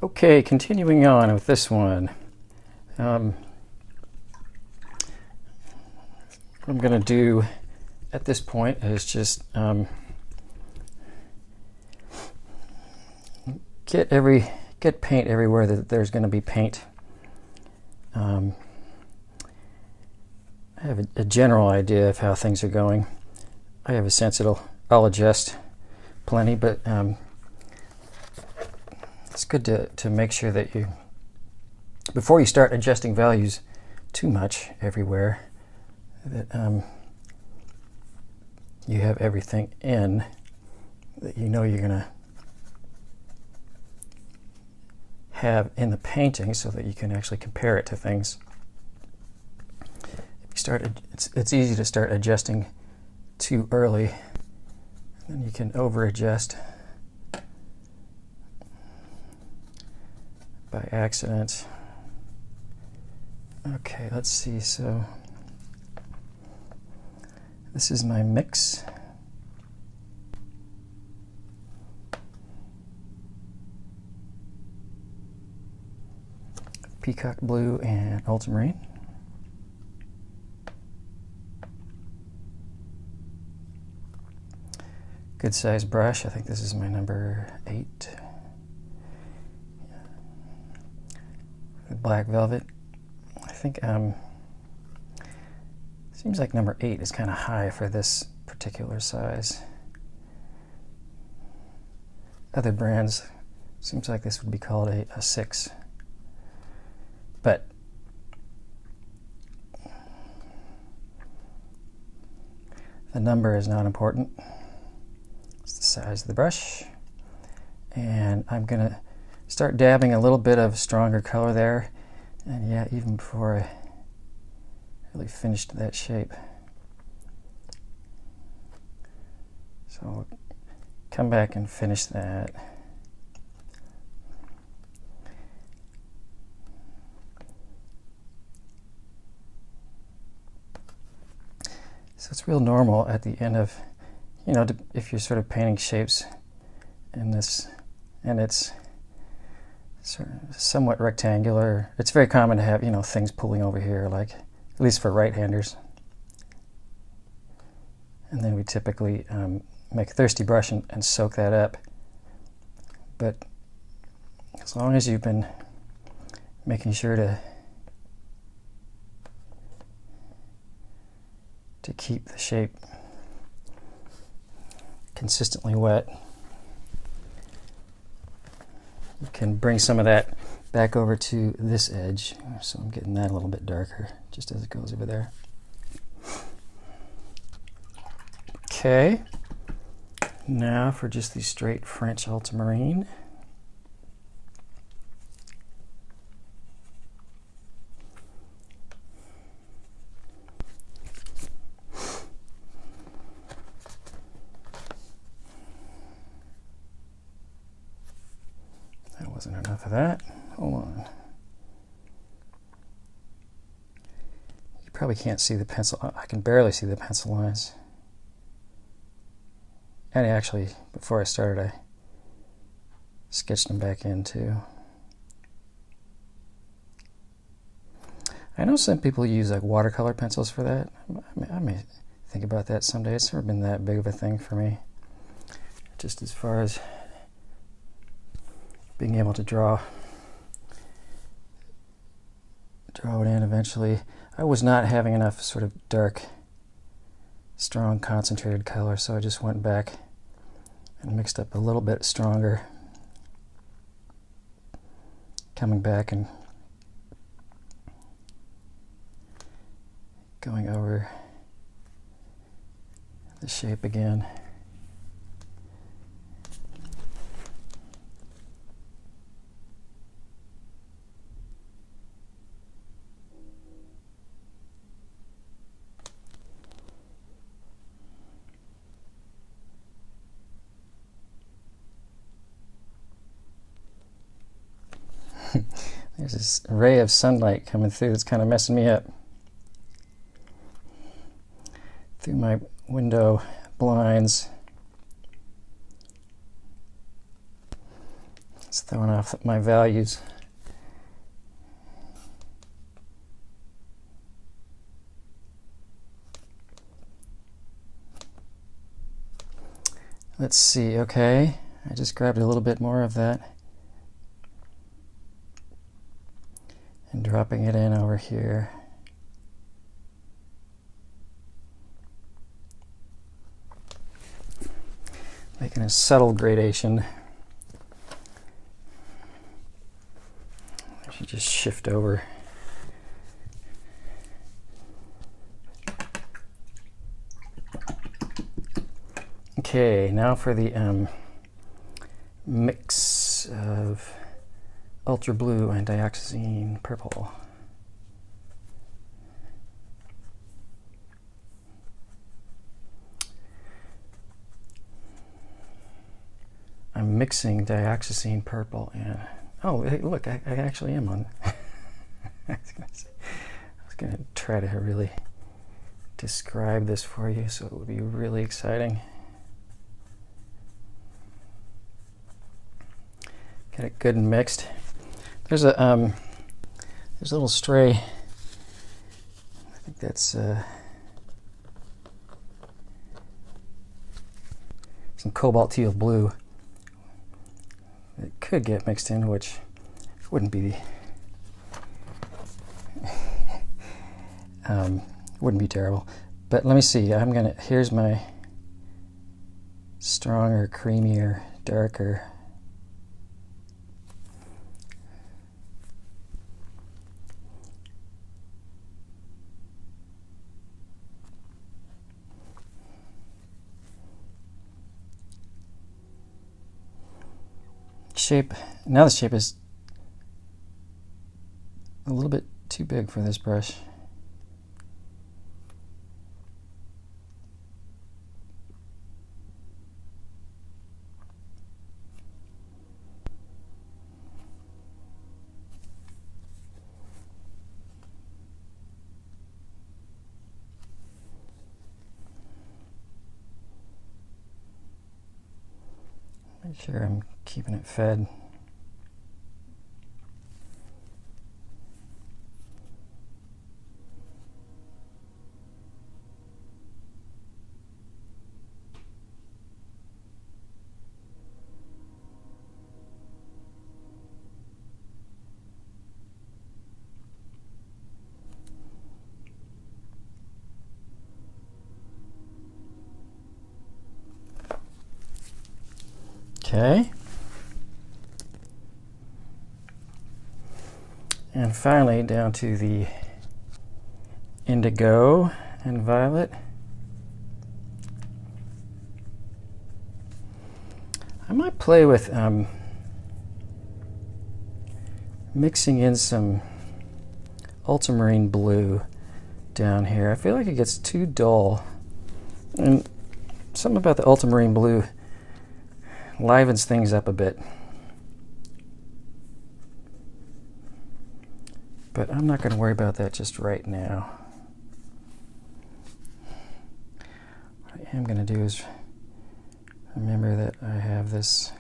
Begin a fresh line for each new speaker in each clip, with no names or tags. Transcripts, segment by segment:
Okay, continuing on with this one. What I'm going to do at this point is just get paint everywhere that there's going to be paint. I have a general idea of how things are going. I have a sense I'll adjust plenty, but it's good to make sure that before you start adjusting values too much everywhere, that you have everything in that you know you're going to have in the painting, so that you can actually compare it to things. If you it's easy to start adjusting too early, and then you can over adjust by accident. Okay, let's see. So this is my mix. Peacock blue and ultramarine. Good size brush. I think this is my number 8. Black velvet. I think seems like number 8 is kind of high for this particular size. Other brands, seems like this would be called a 6. But the number is not important. It's the size of the brush. And I'm going to start dabbing a little bit of stronger color there. And yeah, even before I really finished that shape. So I'll come back and finish that. So it's real normal at the end of, if you're sort of painting shapes in this, and it's sort of somewhat rectangular, it's very common to have, things pulling over here, like, at least for right-handers. And then we typically make a thirsty brush and soak that up. But as long as you've been making sure to keep the shape consistently wet, you can bring some of that back over to this edge. So I'm getting that a little bit darker just as it goes over there. Okay, now for just the straight French ultramarine. That wasn't enough of that. Hold on. You probably can't see the pencil. I can barely see the pencil lines. And actually, before I started, I sketched them back in too. I know some people use like watercolor pencils for that. I may think about that someday. It's never been that big of a thing for me. Just as far as being able to draw it in eventually. I was not having enough sort of dark, strong concentrated color, so I just went back and mixed up a little bit stronger, coming back and going over the shape again. There's this ray of sunlight coming through that's kind of messing me up. Through my window blinds. It's throwing off my values. Let's see, okay. I just grabbed a little bit more of that and dropping it in over here. Making a subtle gradation. I should just shift over. Okay, now for the mix of ultra blue and dioxazine purple. I'm mixing dioxazine purple and oh, hey, look, I actually am on. I was going to try to really describe this for you so it would be really exciting. Get it good and mixed. There's a little stray. I think that's some cobalt teal blue. It could get mixed in, which wouldn't be wouldn't be terrible. But let me see. Here's my stronger, creamier, darker. Shape. Now the shape is a little bit too big for this brush. Make sure I'm keeping it fed. Okay. And finally down to the indigo and violet. I might play with mixing in some ultramarine blue down here. I feel like it gets too dull. And something about the ultramarine blue livens things up a bit. But I'm not going to worry about that just right now. What I am going to do is remember that I have this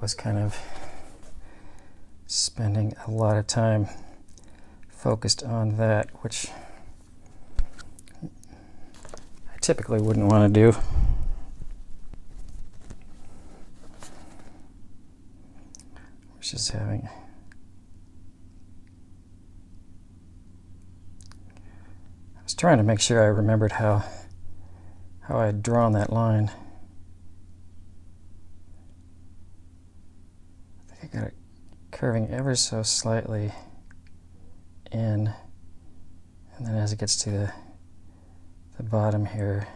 was kind of spending a lot of time focused on that, which I typically wouldn't want to do. Just having I was trying to make sure I remembered how I had drawn that line. I think I got it curving ever so slightly in, and then as it gets to the bottom here,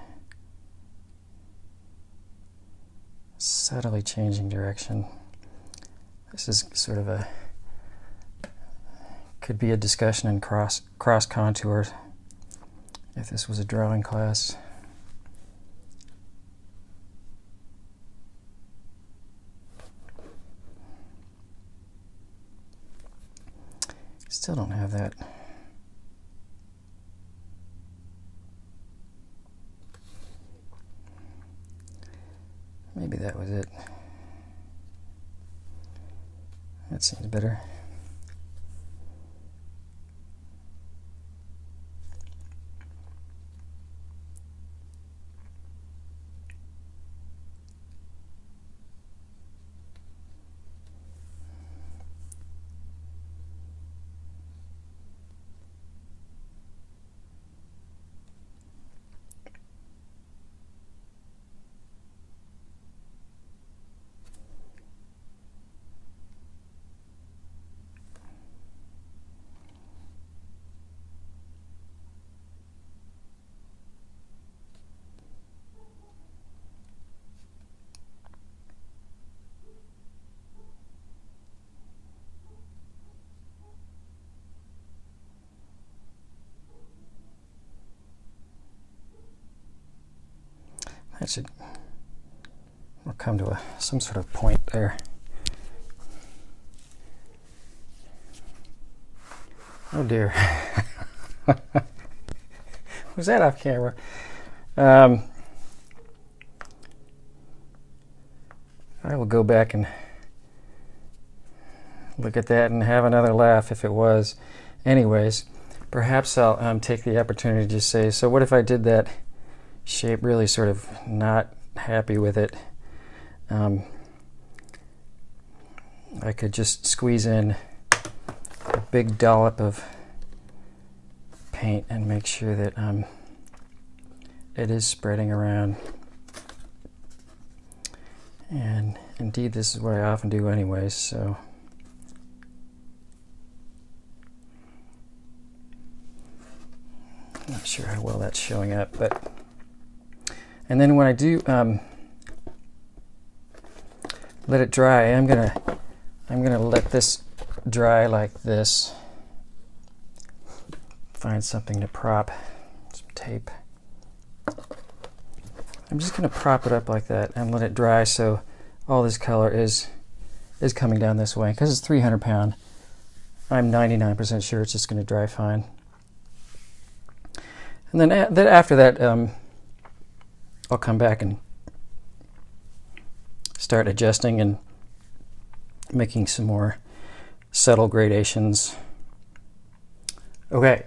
subtly changing direction. This is sort of could be a discussion in cross contour if this was a drawing class. Still don't have that. Maybe that was it. That seems better. That should we'll come to some sort of point there. Oh dear. Was that off camera? I will go back and look at that and have another laugh if it was. Anyways, perhaps I'll take the opportunity to just say, so what if I did that shape really sort of not happy with it? I could just squeeze in a big dollop of paint and make sure that it is spreading around. And indeed, this is what I often do anyways, so I'm not sure how well that's showing up, but and then when I do let it dry, I'm gonna let this dry like this. Find something to prop, some tape. I'm just gonna prop it up like that and let it dry so all this color is coming down this way. Because it's 300 pound, I'm 99% sure it's just gonna dry fine. And then after that, I'll come back and start adjusting and making some more subtle gradations. Okay,